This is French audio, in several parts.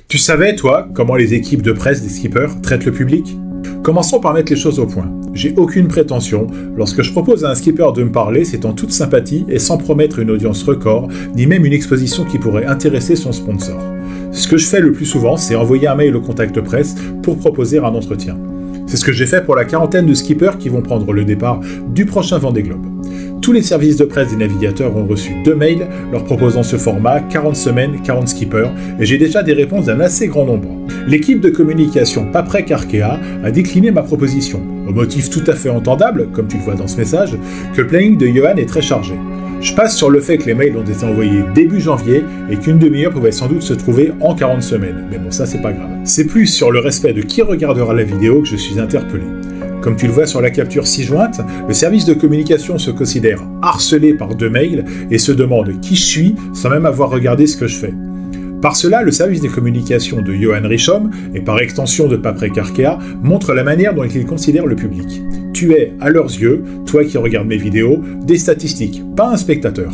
Tu savais, toi, comment les équipes de presse des skippers traitent le public? Commençons par mettre les choses au point. J'ai aucune prétention. Lorsque je propose à un skipper de me parler, c'est en toute sympathie et sans promettre une audience record, ni même une exposition qui pourrait intéresser son sponsor. Ce que je fais le plus souvent, c'est envoyer un mail au contact presse pour proposer un entretien. C'est ce que j'ai fait pour la quarantaine de skippers qui vont prendre le départ du prochain Vendée Globe. Tous les services de presse des navigateurs ont reçu 2 mails leur proposant ce format, 40 semaines, 40 skippers, et j'ai déjà des réponses d'un assez grand nombre. L'équipe de communication Paprec Arkea a décliné ma proposition, au motif tout à fait entendable, comme tu le vois dans ce message, que le planning de Johan est très chargé. Je passe sur le fait que les mails ont été envoyés début janvier et qu'une demi-heure pouvait sans doute se trouver en 40 semaines. Mais bon, ça c'est pas grave. C'est plus sur le respect de qui regardera la vidéo que je suis interpellé. Comme tu le vois sur la capture ci-jointe, le service de communication se considère harcelé par 2 mails et se demande qui je suis sans même avoir regardé ce que je fais. Par cela, le service des communications de Johan Richomme, et par extension de Paprec Arkea, montre la manière dont ils considèrent le public. Tu es, à leurs yeux, toi qui regardes mes vidéos, des statistiques, pas un spectateur.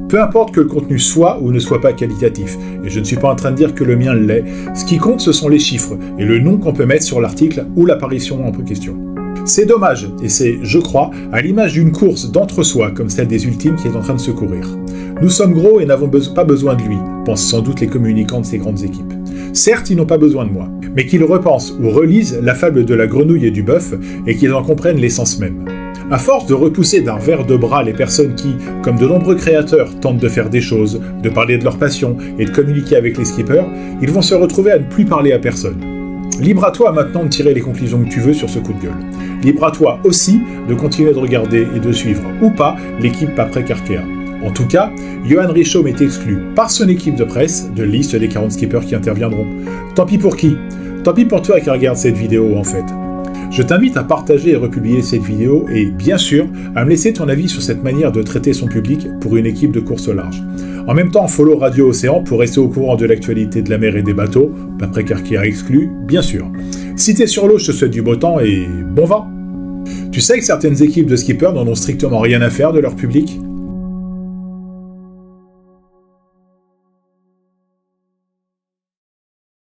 Peu importe que le contenu soit ou ne soit pas qualitatif, et je ne suis pas en train de dire que le mien l'est, ce qui compte ce sont les chiffres, et le nom qu'on peut mettre sur l'article ou l'apparition en question. C'est dommage, et c'est, je crois, à l'image d'une course d'entre-soi comme celle des ultimes qui est en train de se courir. Nous sommes gros et n'avons pas besoin de lui, pensent sans doute les communicants de ces grandes équipes. Certes, ils n'ont pas besoin de moi, mais qu'ils repensent ou relisent la fable de la grenouille et du bœuf et qu'ils en comprennent l'essence même. À force de repousser d'un revers de bras les personnes qui, comme de nombreux créateurs, tentent de faire des choses, de parler de leur passion et de communiquer avec les skippers, ils vont se retrouver à ne plus parler à personne. Libre à toi maintenant de tirer les conclusions que tu veux sur ce coup de gueule. Libre à toi aussi de continuer de regarder et de suivre, ou pas, l'équipe Paprec Arkea. En tout cas, Johan Richomme est exclu par son équipe de presse de liste des 40 skippers qui interviendront. Tant pis pour qui? Tant pis pour toi qui regarde cette vidéo en fait. Je t'invite à partager et republier cette vidéo et, bien sûr, à me laisser ton avis sur cette manière de traiter son public pour une équipe de course au large. En même temps, follow Radio Océan pour rester au courant de l'actualité de la mer et des bateaux, Paprec Arkea exclu, bien sûr. Si t'es sur l'eau, je te souhaite du beau temps et bon vent. Tu sais que certaines équipes de skippers n'en ont strictement rien à faire de leur public?